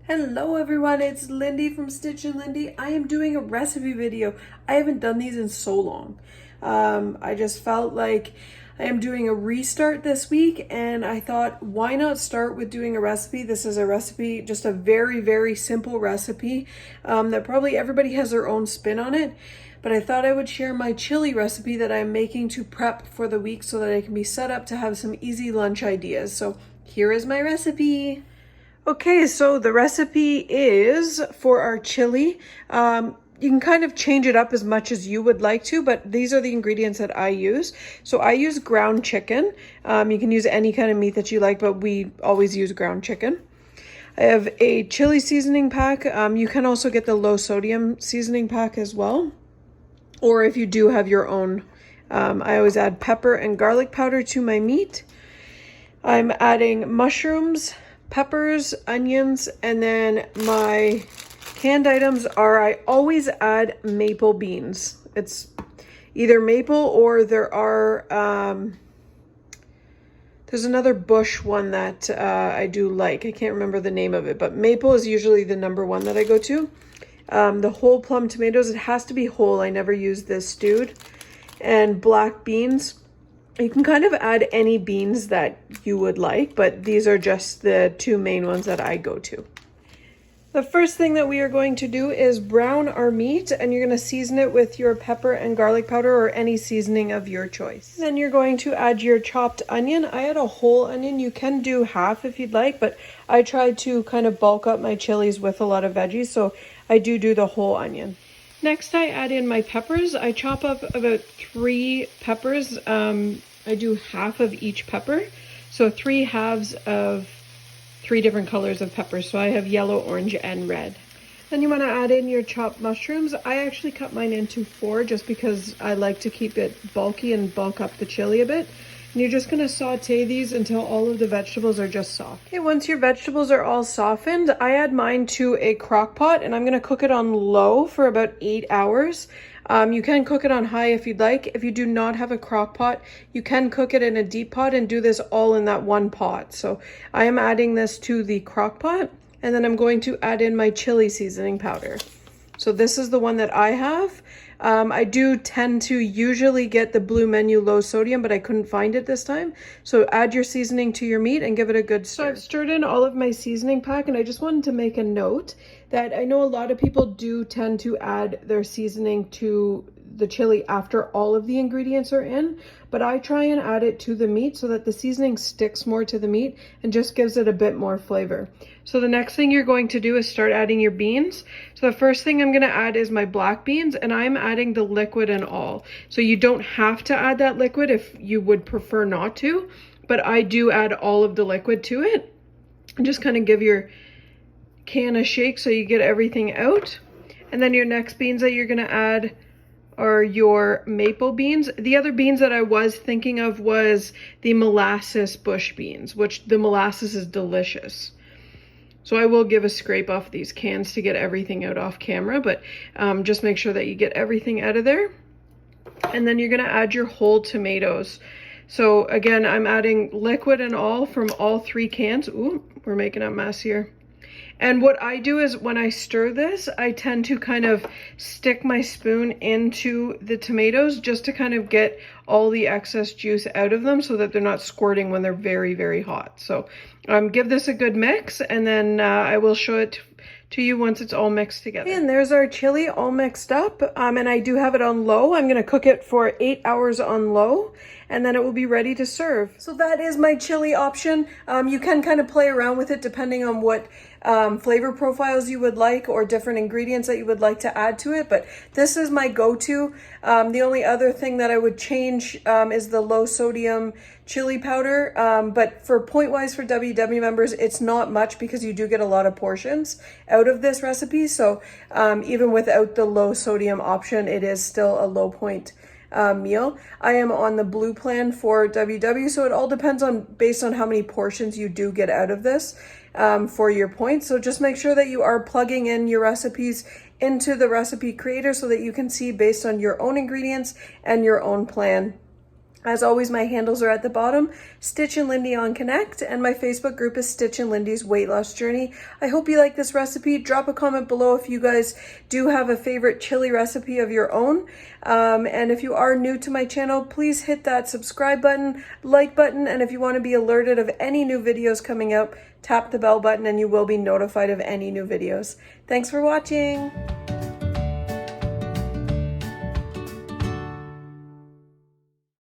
Hello everyone, it's Lindy from Stitch and Lindy. I am doing a recipe video. I haven't done these in so long. I just felt like I am doing a restart this week and I thought, why not start with doing a recipe? This is a recipe, just a very, very simple recipe that probably everybody has their own spin on it. But I thought I would share my chili recipe that I'm making to prep for the week so that I can be set up to have some easy lunch ideas. So here is my recipe. Okay, so the recipe is for our chili. You can kind of change it up as much as you would like to, but these are the ingredients that I use. So I use ground chicken. You can use any kind of meat that you like, but we always use ground chicken. I have a chili seasoning pack. You can also get the low sodium seasoning pack as well. Or if you do have your own, I always add pepper and garlic powder to my meat. I'm adding mushrooms, peppers, onions, and then my canned items are, I always add maple beans. It's either maple or there are, there's another bush one that I do like. I can't remember the name of it, but maple is usually the number one that I go to. The whole plum tomatoes, it has to be whole. I never use this stewed. And black beans. You can kind of add any beans that you would like, but these are just the two main ones that I go to. The first thing that we are going to do is brown our meat, and you're going to season it with your pepper and garlic powder or any seasoning of your choice. Then you're going to add your chopped onion. I add a whole onion. You can do half if you'd like, but I try to kind of bulk up my chilies with a lot of veggies, so I do the whole onion. Next, I add in my peppers. I chop up about 3 peppers. I do half of each pepper, so 3 halves of 3 different colors of peppers. So I have yellow, orange, and red. Then you want to add in your chopped mushrooms. I actually cut mine into 4 just because I like to keep it bulky and bulk up the chili a bit. And you're just going to saute these until all of the vegetables are just soft. Okay, once your vegetables are all softened, I add mine to a crock pot and I'm going to cook it on low for about 8 hours. You can cook it on high if you'd like. If you do not have a crock pot, you can cook it in a deep pot and do this all in that one pot. So I am adding this to the crock pot and then I'm going to add in my chili seasoning powder. So this is the one that I have. I do tend to usually get the Blue Menu low sodium, but I couldn't find it this time. So add your seasoning to your meat and give it a good stir. So I've stirred in all of my seasoning pack, and I just wanted to make a note that I know a lot of people do tend to add their seasoning to the chili after all of the ingredients are in, but I try and add it to the meat so that the seasoning sticks more to the meat and just gives it a bit more flavor. So the next thing you're going to do is start adding your beans. So the first thing I'm going to add is my black beans, and I'm adding the liquid and all. So you don't have to add that liquid if you would prefer not to, but I do add all of the liquid to it. And just kind of give your can a shake so you get everything out. And then your next beans that you're going to add are your maple beans. The other beans that I was thinking of was the molasses bush beans, which the molasses is delicious. So I will give a scrape off these cans to get everything out off camera, but just make sure that you get everything out of there. And then you're gonna add your whole tomatoes. So again, I'm adding liquid and all from all 3 cans. Ooh, we're making a mess here. And what I do is when I stir this, I tend to kind of stick my spoon into the tomatoes just to kind of get all the excess juice out of them so that they're not squirting when they're very, very hot. So give this a good mix, and then I will show it to you once it's all mixed together. And there's our chili all mixed up, and I do have it on low. I'm gonna cook it for 8 hours on low, and then it will be ready to serve. So that is my chili option. You can kind of play around with it depending on what flavor profiles you would like or different ingredients that you would like to add to it, but this is my go-to. The only other thing that I would change is the low sodium chili powder, but for point-wise for WW members, it's not much because you do get a lot of portions out of this recipe. So even without the low sodium option, it is still a low point meal. I am on the blue plan for WW, so it all depends on based on how many portions you do get out of this for your points. So just make sure that you are plugging in your recipes into the recipe creator so that you can see based on your own ingredients and your own plan As always, my handles are at the bottom, Stitch and Lindy on Connect, and my Facebook group is Stitch and Lindy's Weight Loss Journey. I hope you like this recipe. Drop a comment below if you guys do have a favorite chili recipe of your own. And if you are new to my channel, please hit that subscribe button, like button, and if you want to be alerted of any new videos coming out, tap the bell button and you will be notified of any new videos. Thanks for watching.